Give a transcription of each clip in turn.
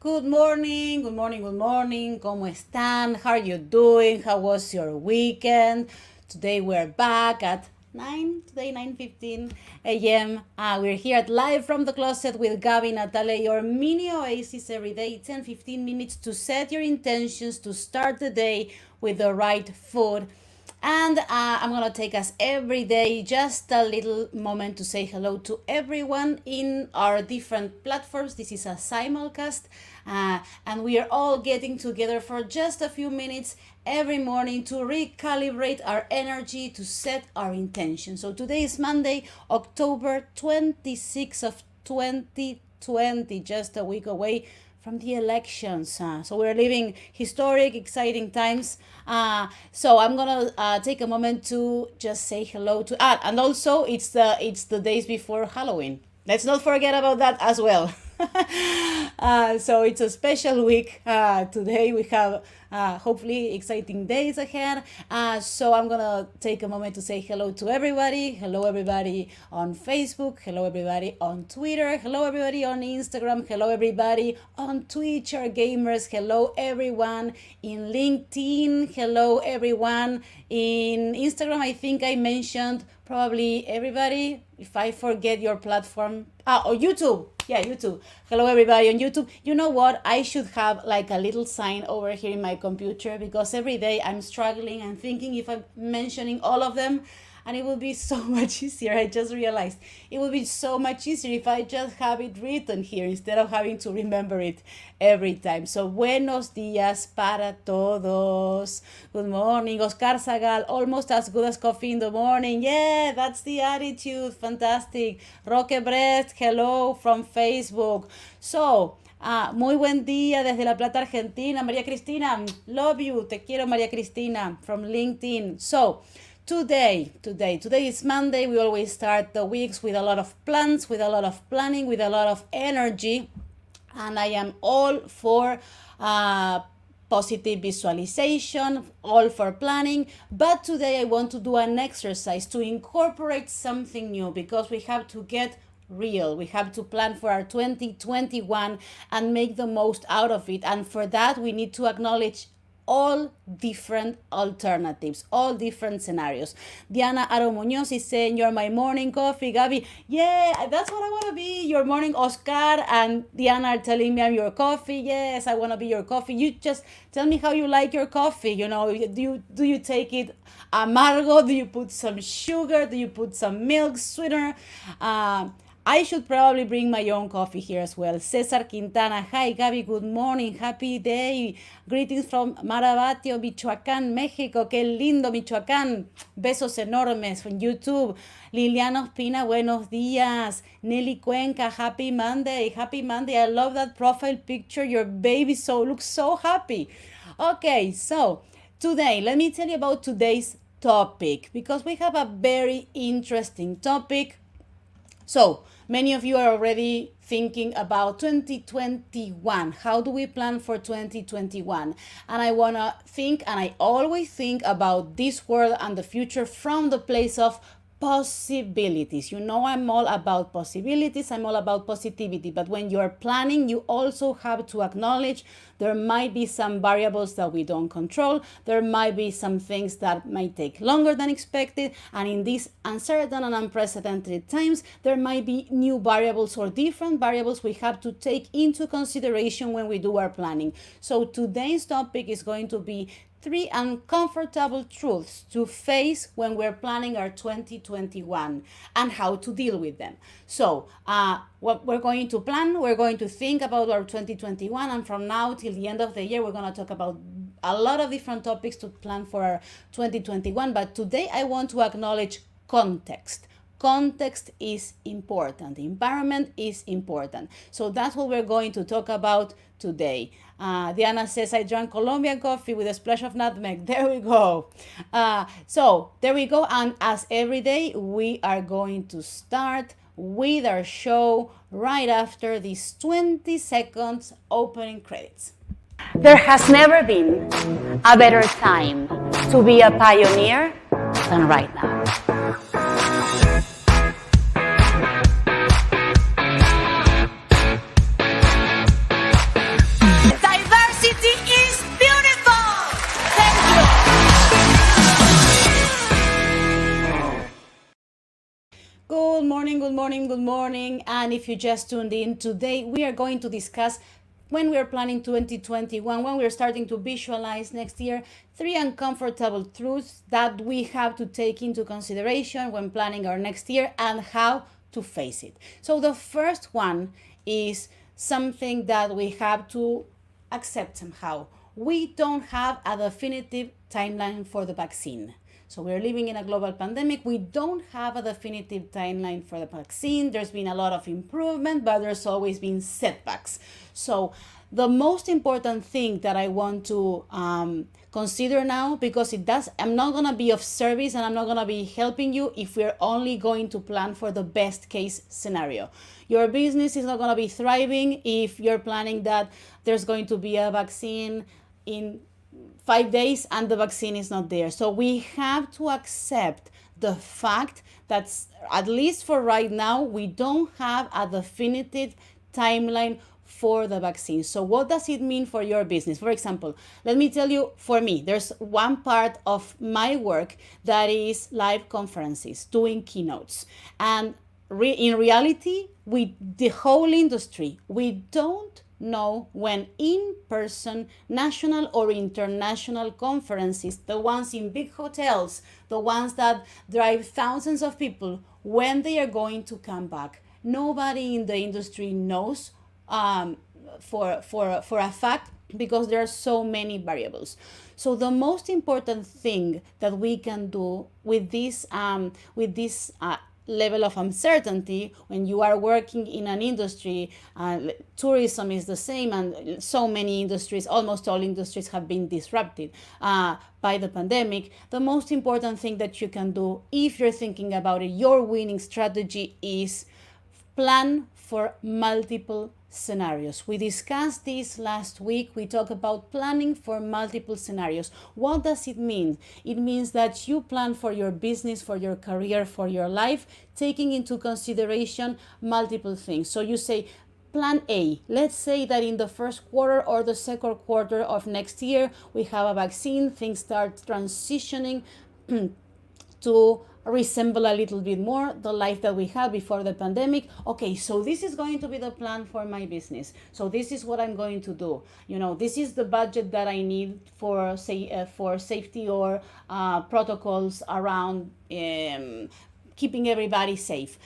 Good morning, good morning, good morning. ¿Cómo están? How are you doing? How was your weekend? Today we're back at 9:15 a.m. We're here at Live from the Closet with Gabi Natale, your mini oasis every day, 10-15 minutes to set your intentions, to start the day with the right food. And I'm going to take us every day just a little moment to say hello to everyone in our different platforms. This is a simulcast, and we are all getting together for just a few minutes every morning to recalibrate our energy, to set our intention. So today is Monday, October 26th of 2020, just a week away from the elections. So we're living historic, exciting times. So I'm gonna take a moment to just say hello to, and also it's the days before Halloween. Let's not forget about that as well. So it's a special week. Today we have hopefully exciting days ahead. So I'm gonna take a moment to say hello to everybody. Hello everybody on Facebook. Hello everybody on Twitter. Hello everybody on Instagram. Hello everybody on Twitch, our gamers. Hello everyone in LinkedIn. Hello everyone in Instagram. I think I mentioned probably everybody. If I forget your platform, or YouTube. Yeah, YouTube. Hello everybody on YouTube. You know what? I should have like a little sign over here in my computer, because every day I'm struggling and thinking if I'm mentioning all of them, and it would be so much easier. I just realized it would be so much easier if I just have it written here instead of having to remember it every time. So buenos días para todos. Good morning. Oscar Zagal, almost as good as coffee in the morning. Yeah, that's the attitude. Fantastic. Roque Brest, hello from Facebook. So, muy buen día desde La Plata, Argentina. María Cristina, love you. Te quiero, María Cristina, from LinkedIn. So, Today is Monday. We always start the weeks with a lot of plans, with a lot of planning, with a lot of energy. And I am all for positive visualization, all for planning. But today I want to do an exercise to incorporate something new, because we have to get real. We have to plan for our 2021 and make the most out of it. And for that, we need to acknowledge all different alternatives, all different scenarios. Diana Aro Muñoz is saying, you're my morning coffee. Gabi, yeah, that's what I want to be, your morning. Oscar and Diana are telling me I'm your coffee. Yes, I want to be your coffee. You just tell me how you like your coffee. You know, do you take it amargo? Do you put some sugar? Do you put some milk, sweetener? I should probably bring my own coffee here as well. Cesar Quintana, hi Gabi, good morning, happy day. Greetings from Marabatio, Michoacán, México. Qué lindo Michoacán. Besos enormes from YouTube. Liliana Ospina, buenos días. Nelly Cuenca, happy Monday. Happy Monday. I love that profile picture. Your baby looks so happy. Okay, so today, let me tell you about today's topic, because we have a very interesting topic. So, many of you are already thinking about 2021. How do we plan for 2021? And I want to think, and I always think about this world and the future from the place of possibilities. You know, I'm all about possibilities. I'm all about positivity. But when you're planning, you also have to acknowledge there might be some variables that we don't control. There might be some things that might take longer than expected. And in these uncertain and unprecedented times, there might be new variables or different variables we have to take into consideration when we do our planning. So today's topic is going to be 3 uncomfortable truths to face when we're planning our 2021 and how to deal with them. So what we're going to plan, we're going to think about our 2021, and from now till the end of the year, we're going to talk about a lot of different topics to plan for our 2021. But today I want to acknowledge context. Context is important. Environment is important. So that's what we're going to talk about today. Diana says, I drank Colombian coffee with a splash of nutmeg. There we go. So there we go. And as every day, we are going to start with our show right after these 20 seconds opening credits. There has never been a better time to be a pioneer than right now. good morning, good morning. And if you just tuned in, today we are going to discuss when we are planning 2021, when we're starting to visualize next year, 3 uncomfortable truths that we have to take into consideration when planning our next year and how to face it. So the first one is something that we have to accept somehow. We don't have a definitive timeline for the vaccine. So we're living in a global pandemic. We don't have a definitive timeline for the vaccine. There's been a lot of improvement, but there's always been setbacks. So the most important thing that I want to consider now, because I'm not going to be of service and I'm not going to be helping you if we're only going to plan for the best case scenario. Your business is not going to be thriving if you're planning that there's going to be a vaccine in 5 days and the vaccine is not there. So we have to accept the fact that, at least for right now, we don't have a definitive timeline for the vaccine. So what does it mean for your business? For example, let me tell you, for me, there's one part of my work that is live conferences, doing keynotes. And in reality, the whole industry, we don't know when in-person national or international conferences, the ones in big hotels, the ones that drive thousands of people, when they are going to come back. Nobody in the industry knows for a fact, because there are so many variables. So the most important thing that we can do with this level of uncertainty, when you are working in an industry, tourism is the same, and so many industries, almost all industries, have been disrupted by the pandemic. The most important thing that you can do, if you're thinking about it, your winning strategy, is plan for multiple scenarios. We discussed this last week. We talked about planning for multiple scenarios. What does it mean? It means that you plan for your business, for your career, for your life, taking into consideration multiple things. So you say, plan A. Let's say that in the first quarter or the second quarter of next year, we have a vaccine, things start transitioning to resemble a little bit more the life that we had before the pandemic. Okay, so this is going to be the plan for my business. So this is what I'm going to do. This is the budget that I need for safety or protocols around keeping everybody safe.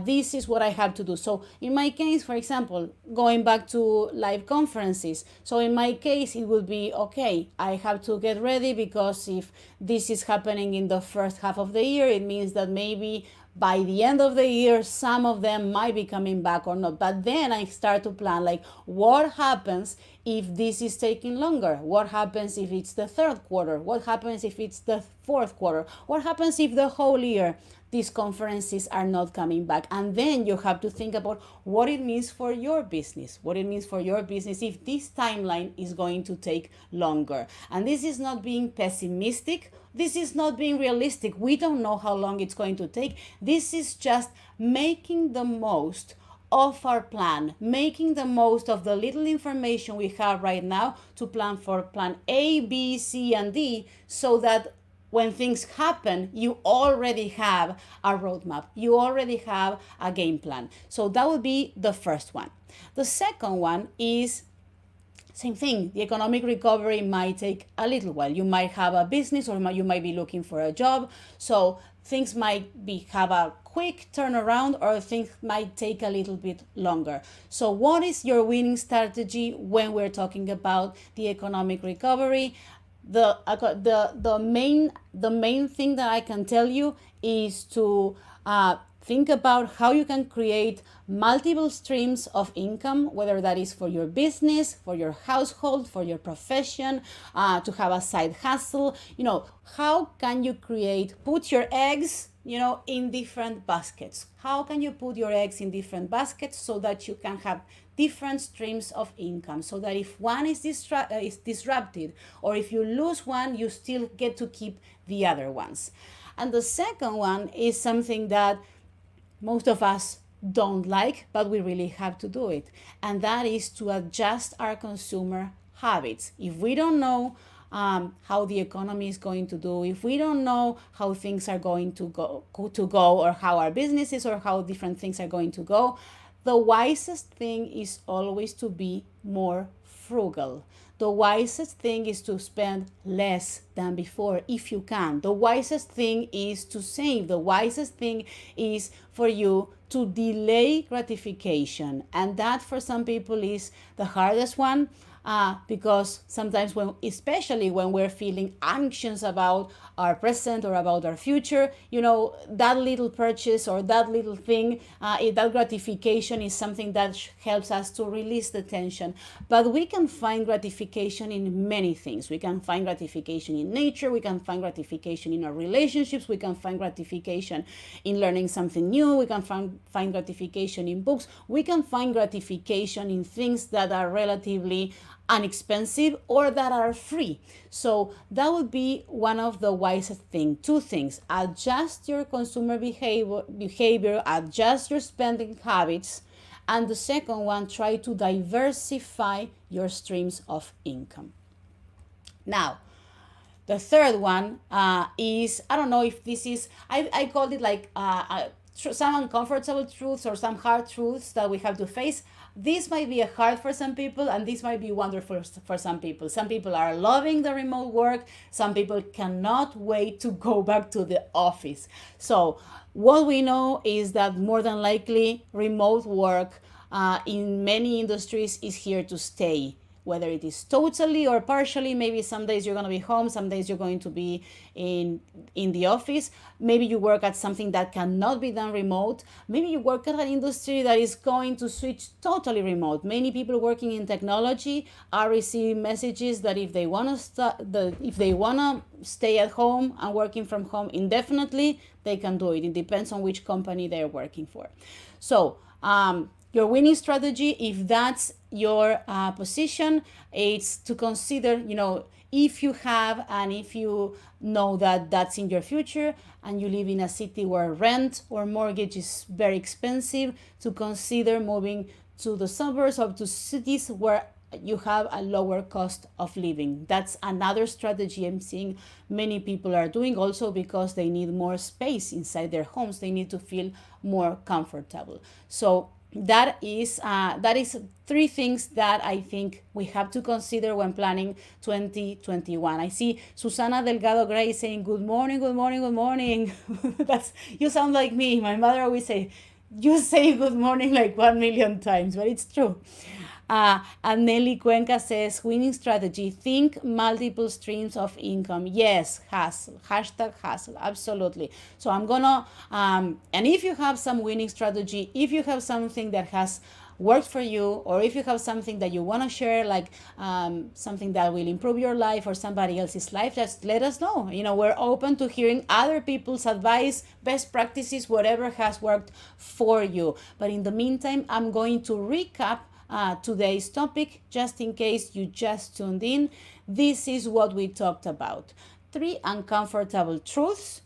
This is what I have to do. So in my case, for example, going back to live conferences. So in my case, it would be, okay, I have to get ready, because if this is happening in the first half of the year, it means that maybe by the end of the year, some of them might be coming back or not. But then I start to plan, like, what happens if this is taking longer? What happens if it's the third quarter? What happens if it's the fourth quarter? What happens if the whole year these conferences are not coming back? And then you have to think about what it means for your business, if this timeline is going to take longer. And this is not being pessimistic. This is not being realistic. We don't know how long it's going to take. This is just making the most of our plan, making the most of the little information we have right now to plan for plan A, B, C, and D, so that when things happen, you already have a roadmap. You already have a game plan. So that would be the first one. The second one is same thing. The economic recovery might take a little while. You might have a business, or you might be looking for a job. So things might have a quick turnaround, or things might take a little bit longer. So what is your winning strategy when we're talking about the economic recovery? The main thing that I can tell you is to think about how you can create multiple streams of income, whether that is for your business, for your household, for your profession, to have a side hustle. How can you put your eggs, in different baskets? How can you put your eggs in different baskets so that you can have different streams of income, so that if one is disrupted, or if you lose one, you still get to keep the other ones? And the second one is something that most of us don't like, but we really have to do it. And that is to adjust our consumer habits. If we don't know how the economy is going to do, if we don't know how things are going to go, or how our businesses or how different things are going to go, the wisest thing is always to be more frugal. The wisest thing is to spend less than before if you can. The wisest thing is to save. The wisest thing is for you to delay gratification. And that for some people is the hardest one. Because sometimes especially when we're feeling anxious about our present or about our future, that little purchase or that little thing, that gratification is something that helps us to release the tension. But we can find gratification in many things. We can find gratification in nature. We can find gratification in our relationships. We can find gratification in learning something new. We can find gratification in books. We can find gratification in things that are relatively inexpensive or that are free. So that would be one of the wisest things. Two things: adjust your consumer behavior, adjust your spending habits. And the second one, try to diversify your streams of income. Now, the third one is, I don't know if this is, I called it like some uncomfortable truths or some hard truths that we have to face. This might be hard for some people, and this might be wonderful for some people. Some people are loving the remote work. Some people cannot wait to go back to the office. So what we know is that more than likely remote work in many industries is here to stay. Whether it is totally or partially, maybe some days you're going to be home, some days you're going to be in the office. Maybe you work at something that cannot be done remote. Maybe you work at an industry that is going to switch totally remote. Many people working in technology are receiving messages that if they want to stay at home and working from home indefinitely, they can do it. It depends on which company they're working for. So your winning strategy, if that's your position, it's to consider, if you have and if you know that that's in your future and you live in a city where rent or mortgage is very expensive, to consider moving to the suburbs or to cities where you have a lower cost of living. That's another strategy I'm seeing many people are doing, also because they need more space inside their homes. They need to feel more comfortable. So that is three things that I think we have to consider when planning 2021. I see Susana Delgado Gray saying, good morning, good morning, good morning. You sound like me. My mother always say, you say good morning like 1,000,000 times, but it's true. And Nelly Cuenca says, winning strategy, think multiple streams of income. Yes, hustle, hashtag hustle, absolutely. So I'm gonna, and if you have some winning strategy, if you have something that has worked for you, or if you have something that you want to share, like something that will improve your life or somebody else's life, just let us know. We're open to hearing other people's advice, best practices, whatever has worked for you. But in the meantime, I'm going to recap today's topic, just in case you just tuned in. This is what we talked about. 3 uncomfortable truths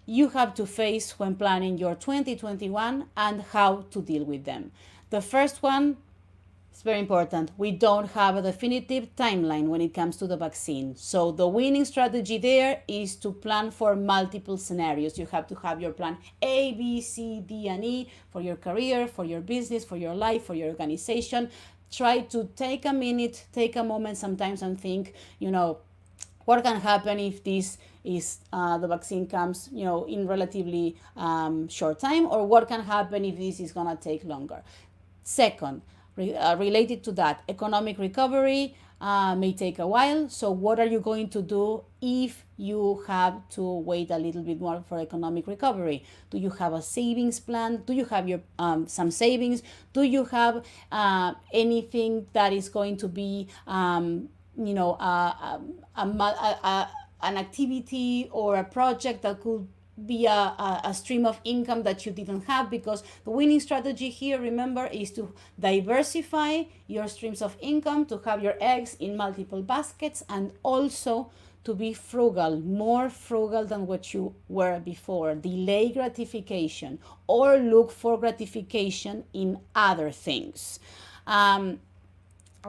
you have to face when planning your 2021 and how to deal with them. The first one is very important. We don't have a definitive timeline when it comes to the vaccine. So the winning strategy there is to plan for multiple scenarios. You have to have your plan A, B, C, D, and E for your career, for your business, for your life, for your organization. Try to take a minute, take a moment sometimes and think, what can happen if this is the vaccine comes, in relatively short time, or what can happen if this is going to take longer. Second, related to that, economic recovery may take a while. So what are you going to do if you have to wait a little bit more for economic recovery? Do you have a savings plan? Do you have your some savings? Do you have anything that is going to be an activity or a project that could be a stream of income that you didn't have? Because the winning strategy here, remember, is to diversify your streams of income, to have your eggs in multiple baskets, and also to be frugal, more frugal than what you were before. Delay gratification or look for gratification in other things.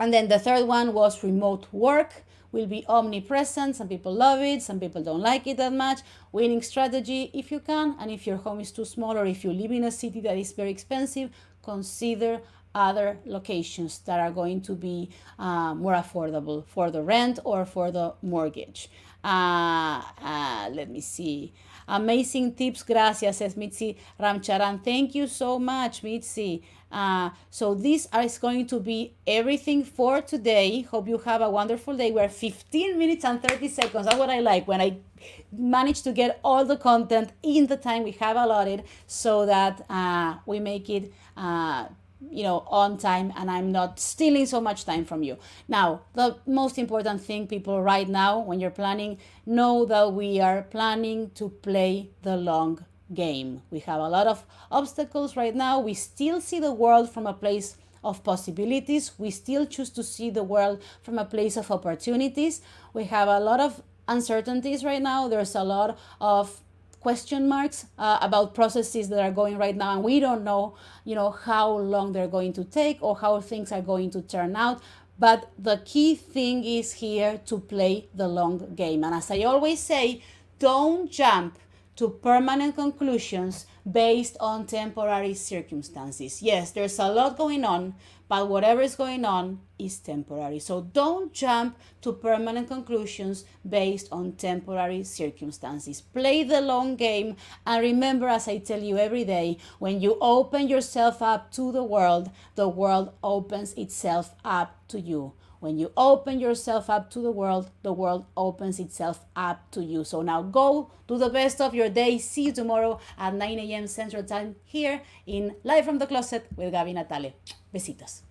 And then the third one was remote work will be omnipresent. Some people love it, some people don't like it that much. Winning strategy if you can, and if your home is too small or if you live in a city that is very expensive, consider other locations that are going to be more affordable for the rent or for the mortgage. Let me see. Amazing tips, gracias, says Mitzi Ramcharan. Thank you so much, Mitzi. So this is going to be everything for today. Hope you have a wonderful day. We're 15 minutes and 30 seconds. That's what I like, when I manage to get all the content in the time we have allotted, so that we make it on time, and I'm not stealing so much time from you. Now, the most important thing, people, right now, when you're planning, know that we are planning to play the long game. We have a lot of obstacles right now. We still see the world from a place of possibilities. We still choose to see the world from a place of opportunities. We have a lot of uncertainties right now. There's a lot of question marks about processes that are going right now, and we don't know, how long they're going to take or how things are going to turn out. But the key thing is here to play the long game. And as I always say, don't jump to permanent conclusions based on temporary circumstances. Yes, there's a lot going on, but whatever is going on is temporary. So don't jump to permanent conclusions based on temporary circumstances. Play the long game, and remember, as I tell you every day, when you open yourself up to the world opens itself up to you. When you open yourself up to the world opens itself up to you. So now go do the best of your day. See you tomorrow at 9 a.m. Central Time here in Live from the Closet with Gaby Natale. Besitos.